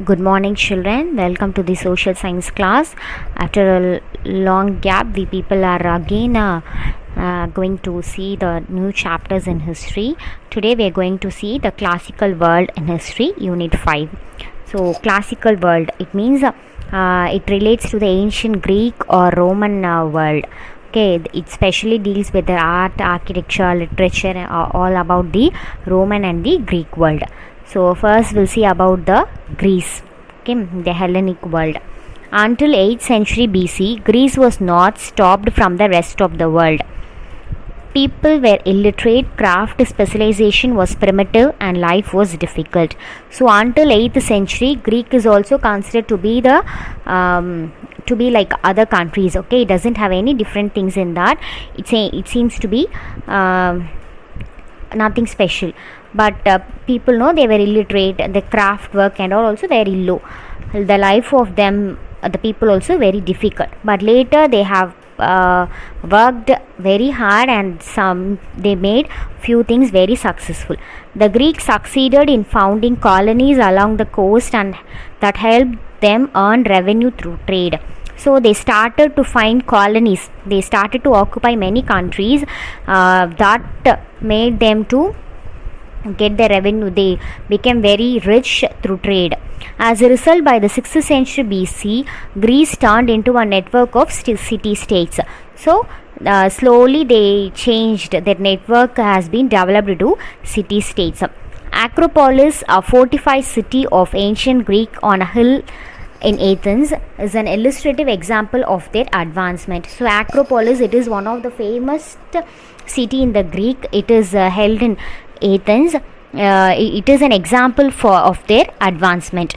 Good morning, children. Welcome to the social science class. After a long gap, we people are again going to see the new chapters in history. Today, we are going to see the classical world in history, Unit 5. So, classical world, it means it relates to the ancient Greek or Roman world. Okay, it specially deals with the art, architecture, literature, all about the Roman and the Greek world. So first we'll see about the Greece, okay, the Hellenic world. Until 8th century BC, Greece was not stopped from the rest of the world. People were illiterate, craft specialization was primitive, and life was difficult. So until 8th century, Greek is also considered to be the to be like other countries. Okay, it doesn't have any different things in that. It seems to be nothing special. But people know they were illiterate, the craft work and all also very low. The life of them, the people also very difficult. But later they have worked very hard and they made few things very successful. The Greeks succeeded in founding colonies along the coast and that helped them earn revenue through trade. So they started to find colonies. They started to occupy many countries that made them to get the revenue. They became very rich through trade. As a result, by the 6th century BC, Greece turned into a network of city-states. So slowly they changed. Their network has been developed to city-states. Acropolis, a fortified city of ancient Greek on a hill in Athens, is an illustrative example of their advancement. So Acropolis, it is one of the famous city in the Greek. It is held in Athens. It is an example of their advancement.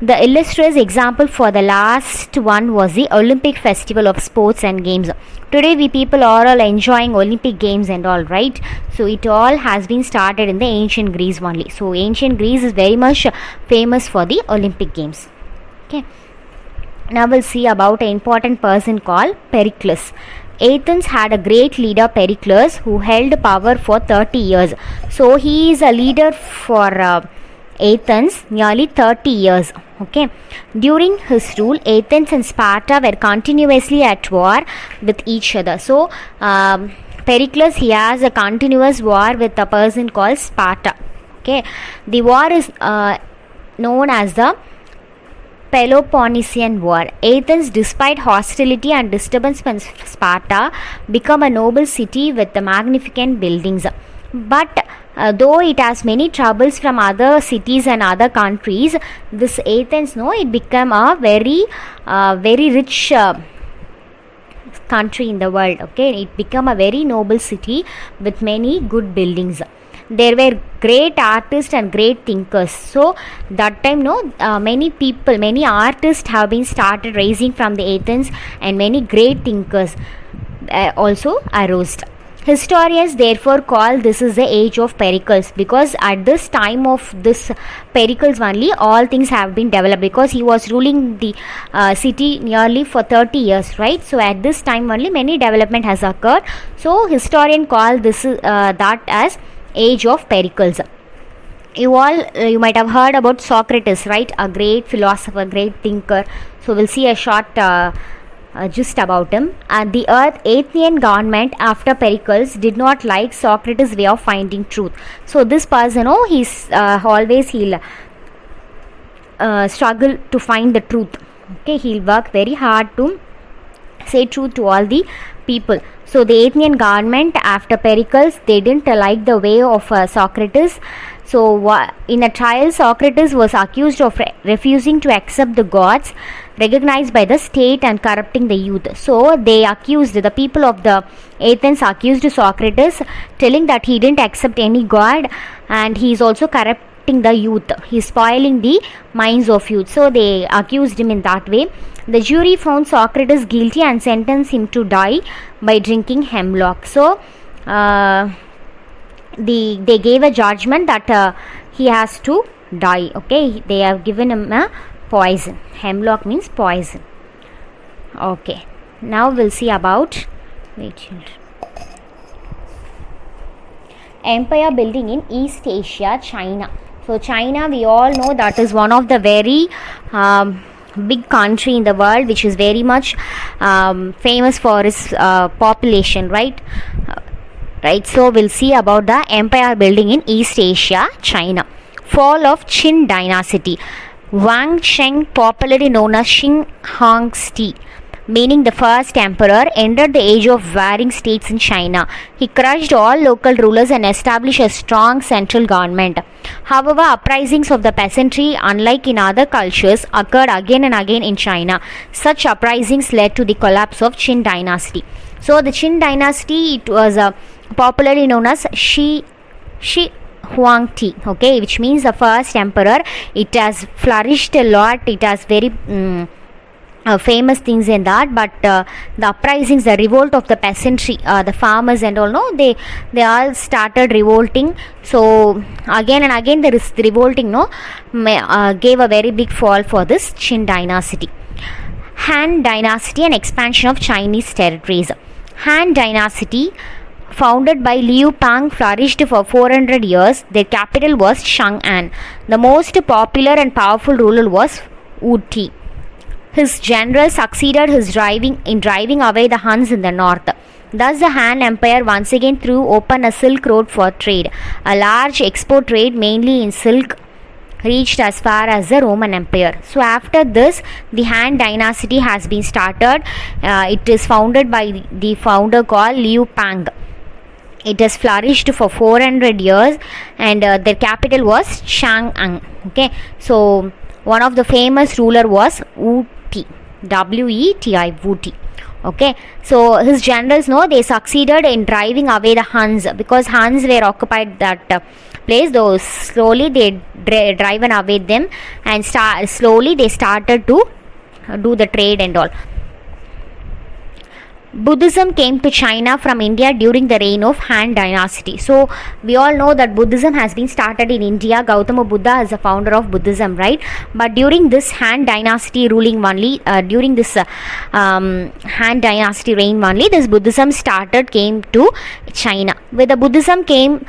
The illustrious example for the last one was the Olympic festival of sports and games. Today we people are all enjoying Olympic games and all, right? So it all has been started in the ancient Greece only. So ancient Greece is very much famous for the Olympic games. Okay. Now we'll see about an important person called Pericles. Athens had a great leader, Persecles, who held power for 30 years. So he is a leader for Athens nearly 30 years. Okay. During his rule, Athens and Sparta were continuously at war with each other. So Pericles, he has a continuous war with a person called Sparta. Okay. The war is known as the Peloponnesian War. Athens, despite hostility and disturbance from Sparta, became a noble city with the magnificent buildings. But though it has many troubles from other cities and other countries, this Athens, it became a very rich country in the world. Okay, it became a very noble city with many good buildings. There were great artists and great thinkers. So that time, many artists have been started rising from the Athens, and many great thinkers also arose. Historians therefore call this is the age of Pericles, because at this time of this Pericles only all things have been developed, because he was ruling the city nearly for 30 years, right? So at this time only many development has occurred. So historians call this that as age of Pericles. You might have heard about Socrates, right? A great philosopher, great thinker. So we'll see a short gist about him. And the Athenian government after Pericles did not like Socrates' way of finding truth. So this person, he'll struggle to find the truth. Okay, he'll work very hard to say truth to all the people. So the Athenian government after Pericles, they didn't like the way of Socrates. So in a trial, Socrates was accused of refusing to accept the gods recognized by the state and corrupting the youth. So the people of the Athens accused Socrates, telling that he didn't accept any god and he is also corrupting the youth. He is spoiling the minds of youth. So they accused him in that way. The jury found Socrates guilty and sentenced him to die by drinking hemlock. So they gave a judgment that he has to die. Okay, they have given him a poison. Hemlock means poison. Okay, now we'll see about empire building in East Asia, China. So So China, we all know that is one of the very big country in the world, which is very much famous for its population, right? So we'll see about the empire building in East Asia, China. Fall of Qin dynasty. Wang Sheng, popularly known as Xing Hongsti, meaning the first emperor, entered the age of warring states in China. He crushed all local rulers and established a strong central government. However, uprisings of the peasantry, unlike in other cultures, occurred again and again in China. Such uprisings led to the collapse of Qin dynasty. So the Qin dynasty, it was popularly known as Shi Huangdi, okay, which means the first emperor. It has flourished a lot. It has very famous things in that, but the uprisings, the revolt of the peasantry, the farmers and all, no, they all started revolting. So again and again there is revolting, no, gave a very big fall for this Qin dynasty. Han dynasty and expansion of Chinese territories. Han dynasty, founded by Liu Pang, flourished for 400 years. Their capital was Chang'an. The most popular and powerful ruler was Wu Ti. His generals succeeded in driving away the Huns in the north. Thus, the Han Empire once again threw open a Silk Road for trade. A large export trade, mainly in silk, reached as far as the Roman Empire. So, after this, the Han dynasty has been started. It is founded by the founder called Liu Pang. It has flourished for 400 years, and their capital was Chang'an. Okay, so one of the famous ruler was Wu Ti, W-E-T-I, Wu Ti. Okay, so his generals, no, they succeeded in driving away the Huns, because Huns were occupied that place. Though slowly they driven away them, and slowly they started to do the trade and all. Buddhism came to China from India during the reign of Han dynasty. So we all know that Buddhism has been started in India. Gautama Buddha is the founder of Buddhism, right? But during this Han dynasty ruling only, during this Han dynasty reign only, this Buddhism came to China. With the Buddhism came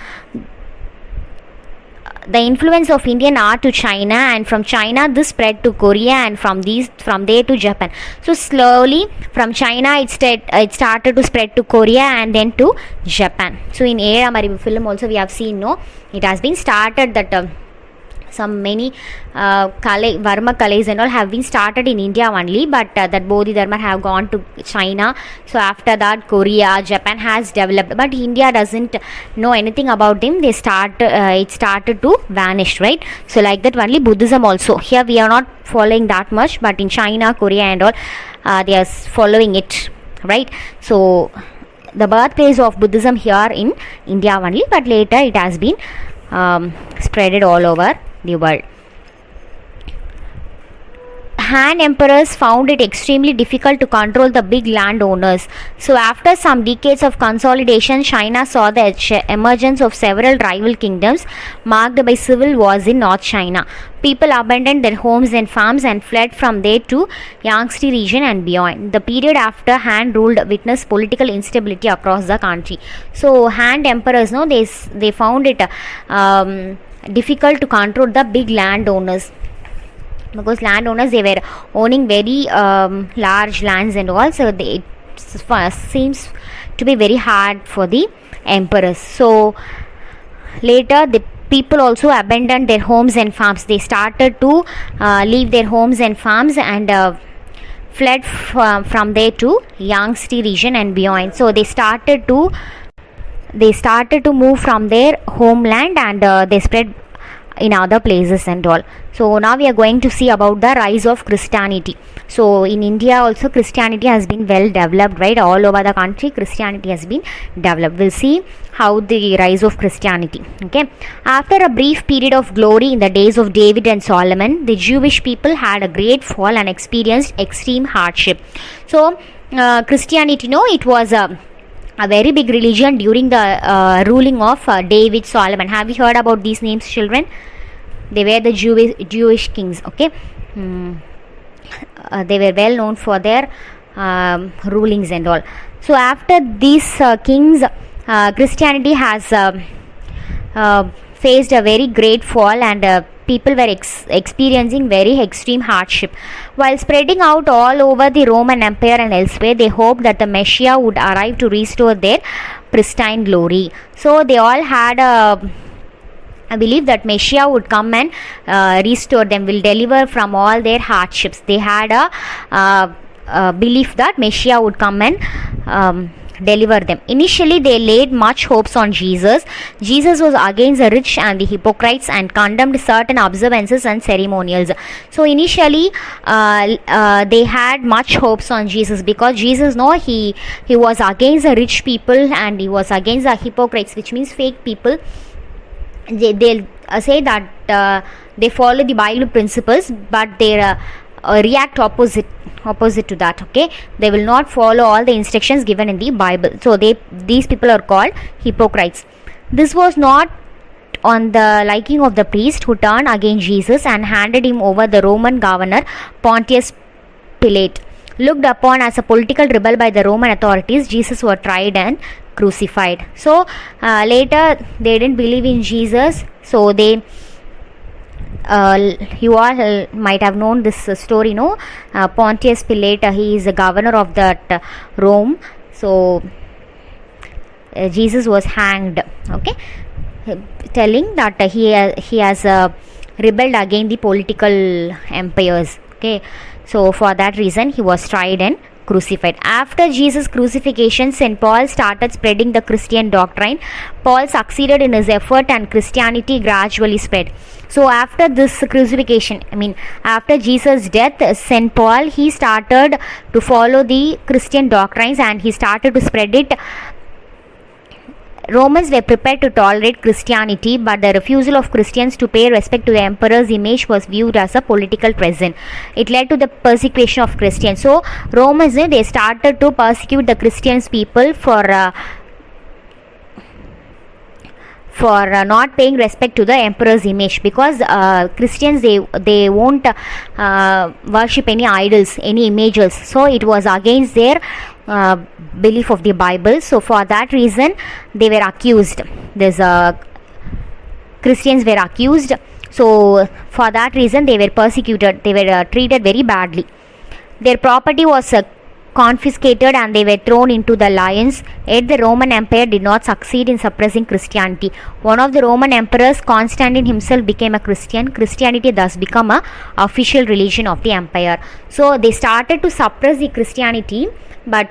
the influence of Indian art to China, and from China this spread to Korea, and from there to Japan. So slowly from China it started to spread to Korea and then to Japan. So in Mari film also we have seen, no, it has been started that some many Varma Kales and all have been started in India only, but that Bodhidharma have gone to China. So after that Korea, Japan has developed, but India doesn't know anything about them. It started to vanish, right? So like that only Buddhism also. Here we are not following that much, but in China, Korea and all, they are following it, right? So the birthplace of Buddhism here in India only, but later it has been spreaded all over the world. Han emperors found it extremely difficult to control the big landowners. So after some decades of consolidation, China saw the emergence of several rival kingdoms marked by civil wars in North China. People abandoned their homes and farms and fled from there to Yangtze region and beyond. The period after Han ruled witnessed political instability across the country. So Han emperors, no, they found it difficult to control the big landowners, because landowners, they were owning very large lands and all, so it seems to be very hard for the emperors. So later the people also abandoned their homes and farms. They started to leave their homes and farms and fled from there to Yangtze region and beyond. So they started to move from their homeland, and they spread in other places and all. So now we are going to see about the rise of Christianity. So in India also Christianity has been well developed, right? All over the country Christianity has been developed. We'll see how the rise of Christianity. Okay, after a brief period of glory in the days of David and Solomon, the Jewish people had a great fall and experienced extreme hardship. So Christianity, no, it was a very big religion during the ruling of David, Solomon. Have you heard about these names, children? They were the Jewish kings. Okay, they were well known for their rulings and all. So after these kings, Christianity has faced a very great fall, and people were experiencing very extreme hardship. While spreading out all over the Roman Empire and elsewhere, they hoped that the Messiah would arrive to restore their pristine glory. So they all had a belief that Messiah would come and restore them, will deliver from all their hardships. They had a belief that Messiah would come and deliver them. Initially, they laid much hopes on Jesus. Jesus was against the rich and the hypocrites and condemned certain observances and ceremonials. So initially, they had much hopes on Jesus, because Jesus, he was against the rich people and he was against the hypocrites, which means fake people. They'll say that they follow the Bible principles, but they react opposite to that. Okay, they will not follow all the instructions given in the Bible. So these people are called hypocrites. This was not on the liking of the priest, who turned against Jesus and handed him over the Roman governor Pontius Pilate. Looked upon as a political rebel by the Roman authorities, Jesus was tried and crucified. So later they didn't believe in Jesus. So they you all might have known this story, Pontius Pilate, he is the governor of that Rome. So Jesus was hanged. Okay, telling that he has rebelled against the political empires. Okay, so for that reason he was tried and crucified. After Jesus' crucifixion, St. Paul started spreading the Christian doctrine. Paul succeeded in his effort and Christianity gradually spread. So after this crucifixion, after Jesus' death, St. Paul, he started to follow the Christian doctrines and he started to spread it. Romans were prepared to tolerate Christianity, but the refusal of Christians to pay respect to the emperor's image was viewed as a political treason. It led to the persecution of Christians. So Romans, they started to persecute the Christians people for not paying respect to the emperor's image, because Christians, they won't worship any idols, any images. So it was against their belief of the Bible. So for that reason they were accused. Christians were accused. So for that reason they were persecuted. They were treated very badly. Their property was confiscated and they were thrown into the lions. Yet the Roman Empire did not succeed in suppressing Christianity. One of the Roman emperors, Constantine himself, became a Christian. Christianity thus became a official religion of the empire. So they started to suppress the Christianity, but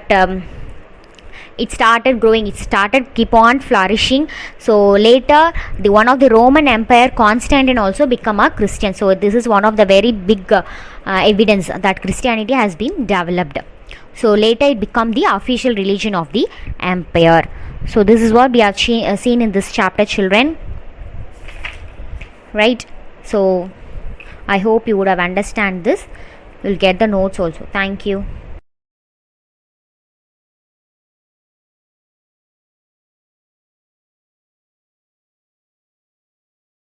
it started growing, it started keep on flourishing. So later one of the Roman Empire, Constantine, also become a Christian. So this is one of the very big evidence that Christianity has been developed. So later it became the official religion of the empire. So this is what we have seen in this chapter, children, right? So I hope you would have understand this. We'll get the notes also. Thank you.